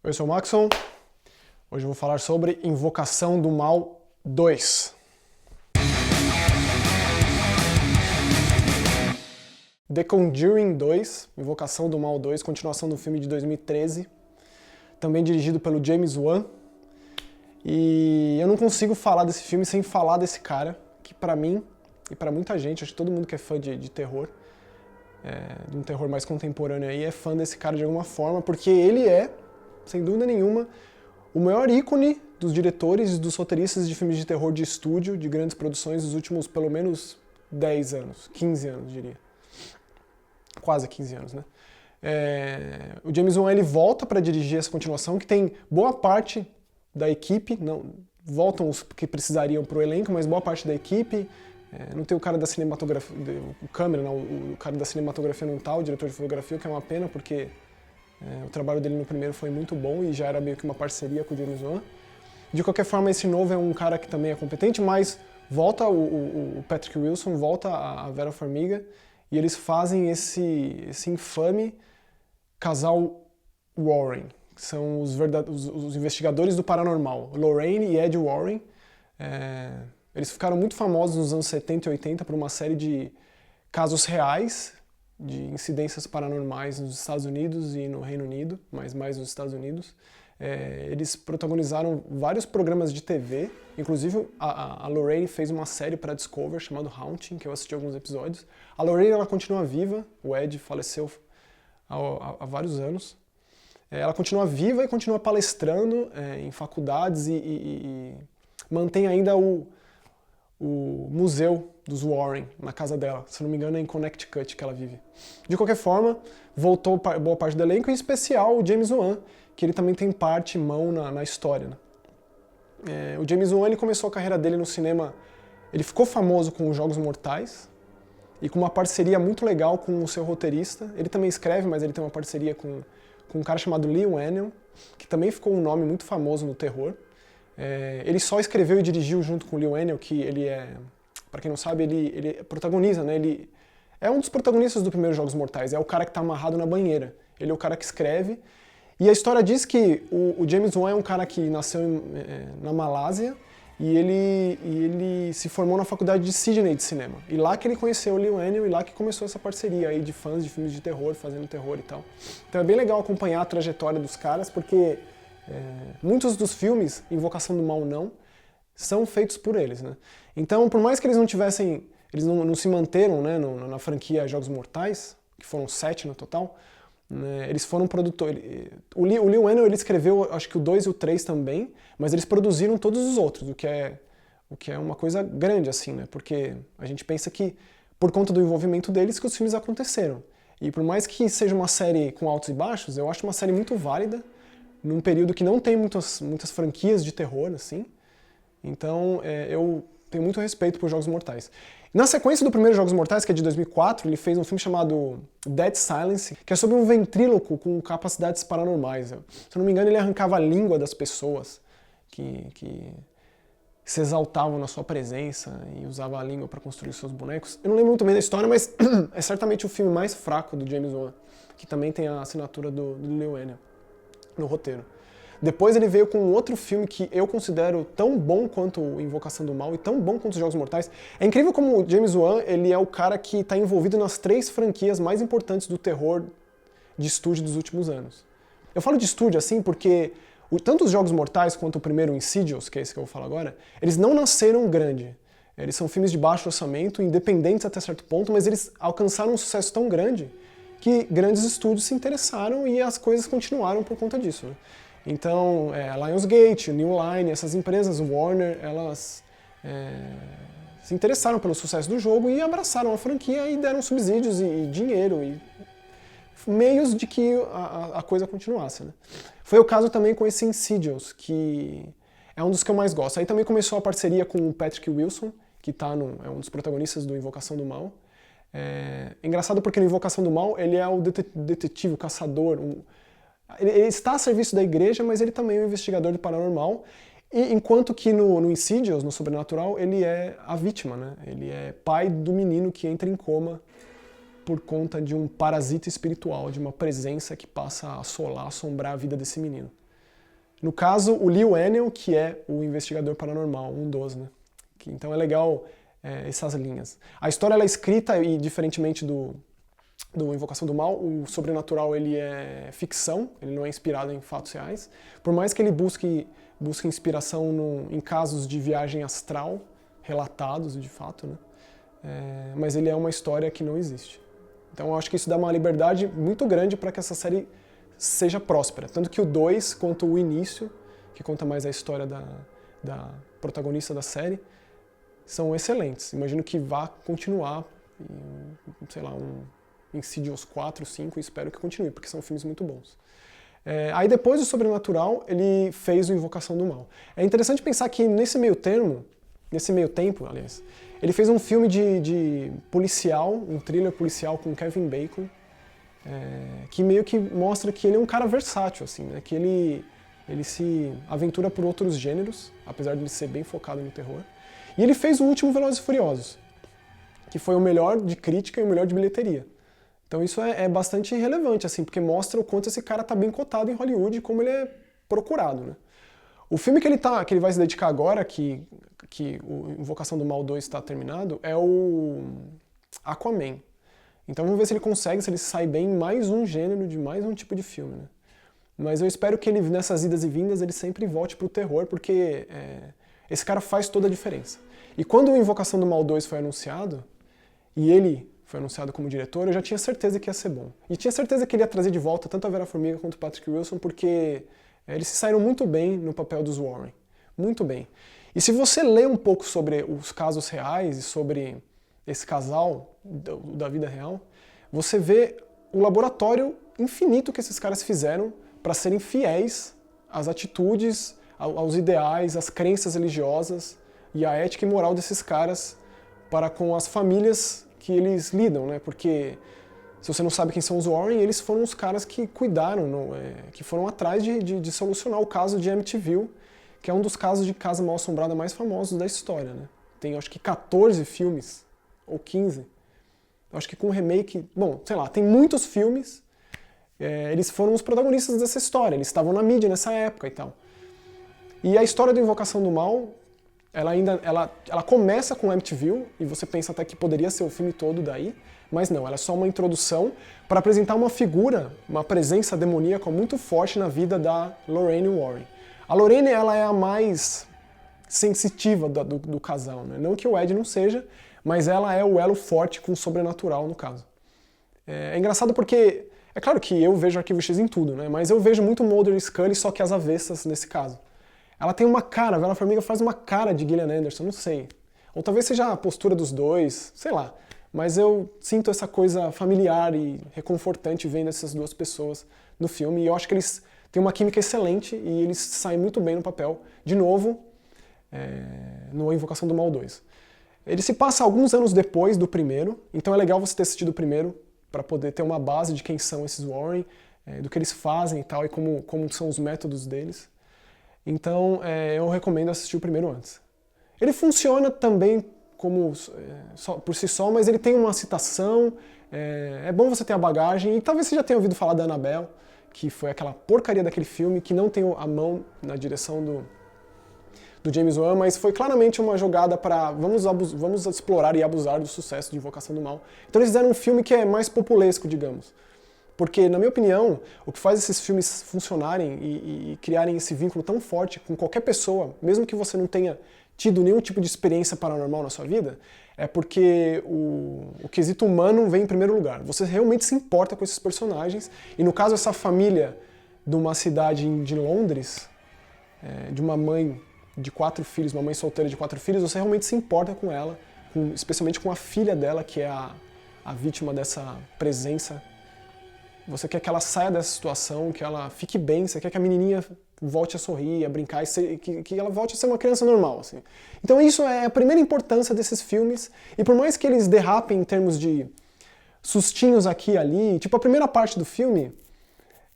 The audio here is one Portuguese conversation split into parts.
Eu sou o Maxon, hoje eu vou falar sobre Invocação do Mal 2. The Conjuring 2, Invocação do Mal 2, continuação do filme de 2013, também dirigido pelo James Wan. E eu não consigo falar desse filme sem falar desse cara, que pra mim e pra muita gente, acho que todo mundo que é fã de terror, de um terror mais contemporâneo aí, é fã desse cara de alguma forma, porque ele é, sem dúvida nenhuma, o maior ícone dos diretores e dos roteiristas de filmes de terror de estúdio, de grandes produções dos últimos pelo menos 10 anos, 15 anos, diria. Quase 15 anos, né? O James Wan, ele volta para dirigir essa continuação, que tem boa parte da equipe, não voltam os que precisariam para o elenco, mas boa parte da equipe. Não tem o cara da cinematografia, o câmera, não, o cara da cinematografia não tá, o diretor de fotografia, o que é uma pena, porque o trabalho dele no primeiro foi muito bom e já era meio que uma parceria com o James Wan. De qualquer forma, esse novo é um cara que também é competente, mas volta o Patrick Wilson, volta a Vera Farmiga, e eles fazem esse infame casal Warren, que são os investigadores do paranormal, Lorraine e Ed Warren. Eles ficaram muito famosos nos anos 70 e 80 por uma série de casos reais, de incidências paranormais nos Estados Unidos e no Reino Unido, mas mais nos Estados Unidos. Eles protagonizaram vários programas de TV, inclusive a Lorraine fez uma série para Discovery chamada Haunting, que eu assisti alguns episódios. A Lorraine, ela continua viva, o Ed faleceu há vários anos. Ela continua viva e continua palestrando em faculdades e mantém ainda o museu dos Warren na casa dela. Se não me engano, é em Connecticut que ela vive. De qualquer forma, voltou boa parte do elenco, em especial o James Wan, que ele também tem mão na história. Né? O James Wan, ele começou a carreira dele no cinema, ele ficou famoso com os Jogos Mortais e com uma parceria muito legal com o seu roteirista. Ele também escreve, mas ele tem uma parceria com um cara chamado Leigh Whannell, que também ficou um nome muito famoso no terror. Ele só escreveu e dirigiu junto com o Leigh Whannell, que ele para quem não sabe, ele protagoniza, né? Ele é um dos protagonistas do primeiro Jogos Mortais, é o cara que está amarrado na banheira. Ele é o cara que escreve. E a história diz que o James Wan é um cara que nasceu na Malásia e ele se formou na faculdade de Sydney de cinema. E lá que ele conheceu o Leigh Whannell e lá que começou essa parceria aí de fãs de filmes de terror, fazendo terror e tal. Então é bem legal acompanhar a trajetória dos caras, porque muitos dos filmes, Invocação do Mal não, são feitos por eles, né? Então, por mais que eles não tivessem, eles não se manteram, né, na franquia Jogos Mortais, que foram 7 no total, né, eles foram produtores. O Leigh Whannell, ele escreveu, acho que o 2 e o 3 também, mas eles produziram todos os outros, o que é uma coisa grande, assim, né? Porque a gente pensa que, por conta do envolvimento deles, que os filmes aconteceram. E por mais que seja uma série com altos e baixos, eu acho uma série muito válida, num período que não tem muitas franquias de terror, assim. Então, eu tenho muito respeito por Jogos Mortais. Na sequência do primeiro Jogos Mortais, que é de 2004, ele fez um filme chamado Dead Silence, que é sobre um ventríloco com capacidades paranormais. Se eu não me engano, ele arrancava a língua das pessoas que se exaltavam na sua presença e usava a língua para construir seus bonecos. Eu não lembro muito bem da história, mas é certamente o filme mais fraco do James Wan, que também tem a assinatura do Leigh Whannell no roteiro. Depois ele veio com um outro filme que eu considero tão bom quanto Invocação do Mal e tão bom quanto os Jogos Mortais. É incrível como o James Wan, ele é o cara que está envolvido nas 3 franquias mais importantes do terror de estúdio dos últimos anos. Eu falo de estúdio assim porque tanto os Jogos Mortais quanto o primeiro Insidious, que é esse que eu vou falar agora, eles não nasceram grande. Eles são filmes de baixo orçamento, independentes até certo ponto, mas eles alcançaram um sucesso tão grande que grandes estúdios se interessaram e as coisas continuaram por conta disso, né? Então, Lionsgate, New Line, essas empresas, Warner, elas se interessaram pelo sucesso do jogo e abraçaram a franquia e deram subsídios e dinheiro e meios de que a coisa continuasse, né? Foi o caso também com esse Insidious, que é um dos que eu mais gosto. Aí também começou a parceria com o Patrick Wilson, que é um dos protagonistas do Invocação do Mal. É engraçado porque no Invocação do Mal ele é o detetive, o caçador, ele está a serviço da igreja, mas ele também é um investigador do paranormal, e enquanto que no Insidious, no Sobrenatural, ele é a vítima, né? Ele é pai do menino que entra em coma por conta de um parasita espiritual, de uma presença que passa a assombrar a vida desse menino. No caso, o Lee Whannell, que é o investigador paranormal, um dos, né? Então é legal essas linhas. A história ela é escrita e, diferentemente do Invocação do Mal, o sobrenatural ele é ficção, ele não é inspirado em fatos reais. Por mais que ele busque inspiração em casos de viagem astral, relatados de fato, né? Mas ele é uma história que não existe. Então eu acho que isso dá uma liberdade muito grande para que essa série seja próspera. Tanto que o 2, quanto o início, que conta mais a história da protagonista da série, são excelentes. Imagino que vá continuar, sei lá, Insidious 4, 5, e espero que continue, porque são filmes muito bons. Aí depois do Sobrenatural, ele fez o Invocação do Mal. É interessante pensar que nesse meio tempo, aliás, ele fez um filme de policial, um thriller policial com Kevin Bacon, que meio que mostra que ele é um cara versátil, assim, né? Que ele se aventura por outros gêneros, apesar de ele ser bem focado no terror. E ele fez o último Velozes e Furiosos, que foi o melhor de crítica e o melhor de bilheteria. Então isso é bastante relevante, assim, porque mostra o quanto esse cara tá bem cotado em Hollywood e como ele é procurado, né? O filme que ele vai se dedicar agora, que o Invocação do Mal 2 está terminado, é o Aquaman. Então vamos ver se ele consegue, se ele sai bem em mais um gênero, de mais um tipo de filme, né? Mas eu espero que ele, nessas idas e vindas, ele sempre volte pro terror, porque esse cara faz toda a diferença. E quando o Invocação do Mal 2 foi anunciado, e ele foi anunciado como diretor, eu já tinha certeza que ia ser bom. E tinha certeza que ele ia trazer de volta tanto a Vera Farmiga quanto o Patrick Wilson, porque eles se saíram muito bem no papel dos Warren. Muito bem. E se você lê um pouco sobre os casos reais e sobre esse casal da vida real, você vê o laboratório infinito que esses caras fizeram para serem fiéis às atitudes, aos ideais, às crenças religiosas e à ética e moral desses caras para com as famílias que eles lidam, né? Porque se você não sabe quem são os Warren, eles foram os caras que cuidaram, que foram atrás de solucionar o caso de Amityville, que é um dos casos de casa mal assombrada mais famosos da história, né? Tem acho que 14 filmes, ou 15. Acho que com remake, bom, sei lá, tem muitos filmes. Eles foram os protagonistas dessa história, eles estavam na mídia nessa época e tal. E a história do Invocação do Mal, ela começa com Amityville, e você pensa até que poderia ser o filme todo daí, mas não, ela é só uma introdução para apresentar uma figura, uma presença demoníaca muito forte na vida da Lorraine Warren. A Lorraine, ela é a mais sensitiva do casal, né? Não que o Ed não seja, mas ela é o elo forte com o sobrenatural no caso. É engraçado porque, é claro que eu vejo Arquivo X em tudo, né? Mas eu vejo muito Mulder e Scully, só que às avessas nesse caso. Ela tem uma cara, a Vera Farmiga faz uma cara de Gillian Anderson, não sei. Ou talvez seja a postura dos dois, sei lá. Mas eu sinto essa coisa familiar e reconfortante vendo essas duas pessoas no filme. E eu acho que eles têm uma química excelente e eles saem muito bem no papel. De novo, no Invocação do Mal 2. Ele se passa alguns anos depois do primeiro, então é legal você ter assistido o primeiro para poder ter uma base de quem são esses Warren, do que eles fazem e tal, e como são os métodos deles. Então eu recomendo assistir o primeiro antes. Ele funciona também por si só, mas ele tem uma citação, é bom você ter a bagagem, e talvez você já tenha ouvido falar da Annabelle, que foi aquela porcaria daquele filme, que não tem a mão na direção do James Wan, mas foi claramente uma jogada para vamos explorar e abusar do sucesso de Invocação do Mal. Então eles fizeram um filme que é mais populesco, digamos. Porque, na minha opinião, o que faz esses filmes funcionarem e criarem esse vínculo tão forte com qualquer pessoa, mesmo que você não tenha tido nenhum tipo de experiência paranormal na sua vida, é porque o quesito humano vem em primeiro lugar. Você realmente se importa com esses personagens, e no caso essa família de uma cidade de Londres, de uma mãe de 4 filhos, uma mãe solteira de 4 filhos, você realmente se importa com ela, especialmente com a filha dela, que é a vítima dessa presença. Você quer que ela saia dessa situação, que ela fique bem, você quer que a menininha volte a sorrir, a brincar, e que ela volte a ser uma criança normal, assim. Então isso é a primeira importância desses filmes, e por mais que eles derrapem em termos de sustinhos aqui e ali, tipo a primeira parte do filme,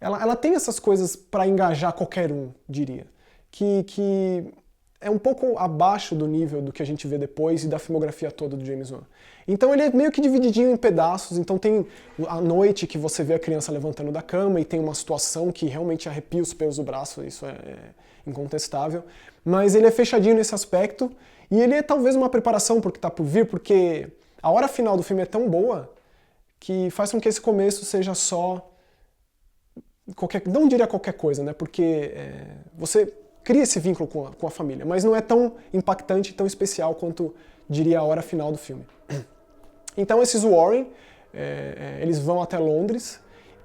ela tem essas coisas para engajar qualquer um, diria. Que é um pouco abaixo do nível do que a gente vê depois e da filmografia toda do James Wan. Então ele é meio que divididinho em pedaços, então tem a noite que você vê a criança levantando da cama e tem uma situação que realmente arrepia os pelos do braço, isso é incontestável, mas ele é fechadinho nesse aspecto e ele é talvez uma preparação porque tá por vir, porque a hora final do filme é tão boa que faz com que esse começo seja só não diria qualquer coisa, né? Porque você cria esse vínculo com a família, mas não é tão impactante, tão especial quanto diria a hora final do filme. Então esses Warren, eles vão até Londres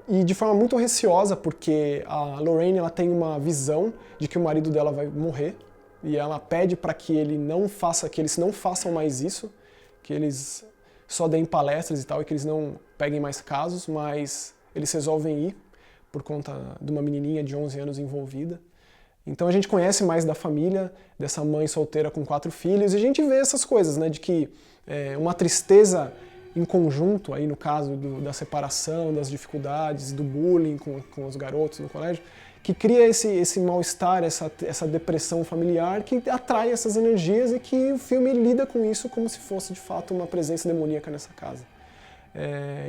e de forma muito receosa, porque a Lorraine ela tem uma visão de que o marido dela vai morrer e ela pede para que eles não façam mais isso, que eles só deem palestras e tal e que eles não peguem mais casos, mas eles resolvem ir por conta de uma menininha de 11 anos envolvida. Então a gente conhece mais da família, dessa mãe solteira com 4 filhos, e a gente vê essas coisas, né, de que uma tristeza em conjunto, aí no caso da separação, das dificuldades, do bullying com os garotos no colégio, que cria esse mal-estar, essa depressão familiar que atrai essas energias e que o filme lida com isso como se fosse de fato uma presença demoníaca nessa casa.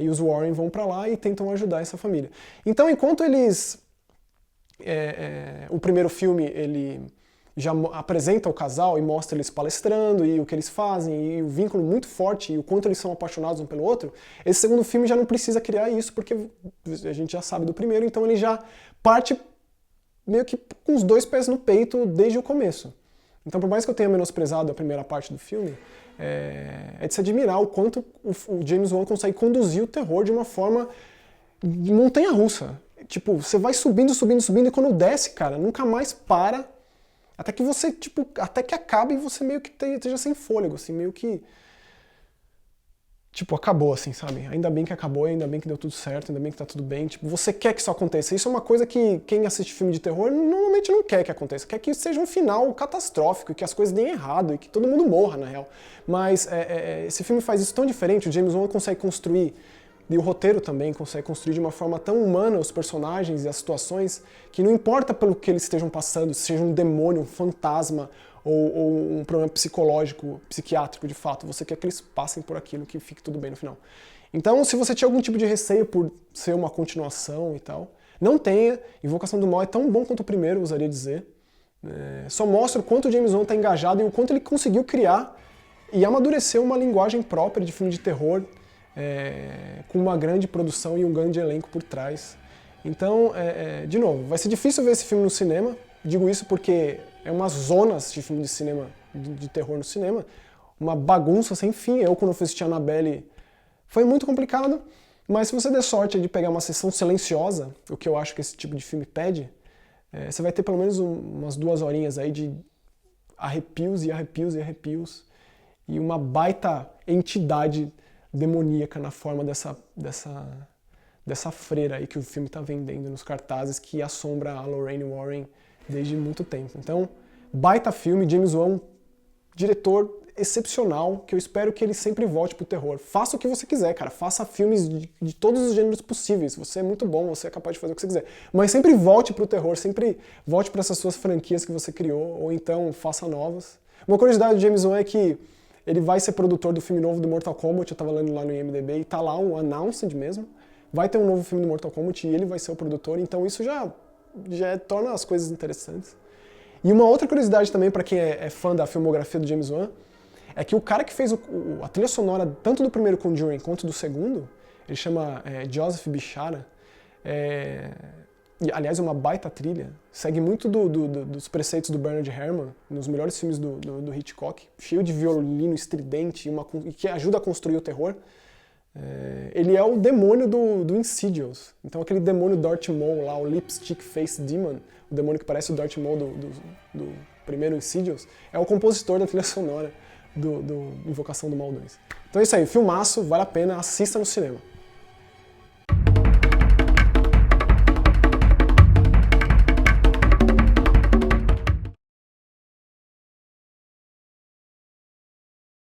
E os Warren vão pra lá e tentam ajudar essa família. Então, enquanto eles... o primeiro filme, ele já apresenta o casal e mostra eles palestrando e o que eles fazem e o vínculo muito forte e o quanto eles são apaixonados um pelo outro, esse segundo filme já não precisa criar isso porque a gente já sabe do primeiro, então ele já parte meio que com os 2 pés no peito desde o começo. Então, por mais que eu tenha menosprezado a primeira parte do filme, é de se admirar o quanto o James Wan consegue conduzir o terror de uma forma de montanha-russa. Tipo, você vai subindo, subindo, subindo, e quando desce, cara, nunca mais para, até que você, tipo, até que acabe e você meio que esteja sem fôlego, assim, meio que... Tipo, acabou, assim, sabe? Ainda bem que acabou, ainda bem que deu tudo certo, ainda bem que tá tudo bem. Tipo, você quer que isso aconteça. Isso é uma coisa que quem assiste filme de terror normalmente não quer que aconteça. Quer que seja um final catastrófico, que as coisas deem errado e que todo mundo morra, na real. Mas esse filme faz isso tão diferente, o James Wan consegue construir, e o roteiro também consegue construir de uma forma tão humana os personagens e as situações, que não importa pelo que eles estejam passando, seja um demônio, um fantasma, ou um problema psicológico, psiquiátrico de fato, você quer que eles passem por aquilo, que fique tudo bem no final. Então, se você tinha algum tipo de receio por ser uma continuação e tal, não tenha. Invocação do Mal é tão bom quanto o primeiro, eu ousaria dizer. Só mostra o quanto o James Wan está engajado e o quanto ele conseguiu criar e amadurecer uma linguagem própria de filme de terror, com uma grande produção e um grande elenco por trás. Então, de novo, vai ser difícil ver esse filme no cinema. Digo isso porque é umas zonas de filme de cinema, de terror no cinema, uma bagunça sem fim. Eu, quando fui assistir Annabelle, foi muito complicado, mas se você der sorte de pegar uma sessão silenciosa, o que eu acho que esse tipo de filme pede, você vai ter pelo menos umas 2 horinhas aí de arrepios e arrepios e arrepios, e uma baita entidade demoníaca na forma dessa freira aí que o filme está vendendo nos cartazes, que assombra a Lorraine Warren desde muito tempo. Então, baita filme, James Wan, diretor excepcional, que eu espero que ele sempre volte pro terror. Faça o que você quiser, cara. Faça filmes de todos os gêneros possíveis. Você é muito bom, você é capaz de fazer o que você quiser. Mas sempre volte pro terror, sempre volte para essas suas franquias que você criou, ou então faça novas. Uma curiosidade do James Wan é que ele vai ser produtor do filme novo do Mortal Kombat, eu tava lendo lá no IMDb, e tá lá um announced mesmo. Vai ter um novo filme do Mortal Kombat e ele vai ser o produtor, então isso já torna as coisas interessantes. E uma outra curiosidade também para quem é fã da filmografia do James Wan, é que o cara que fez a trilha sonora tanto do primeiro Conjuring quanto do segundo, ele chama Joseph Bishara, e, aliás, é uma baita trilha, segue muito dos preceitos do Bernard Herrmann, nos melhores filmes do Hitchcock, cheio de violino estridente e que ajuda a construir o terror. Ele é o demônio do Insidious. Então aquele demônio Darth Maul lá, o Lipstick Face Demon, o demônio que parece o Darth Maul do primeiro Insidious, é o compositor da trilha sonora do Invocação do Mal 2. Então é isso aí, filmaço, vale a pena, assista no cinema.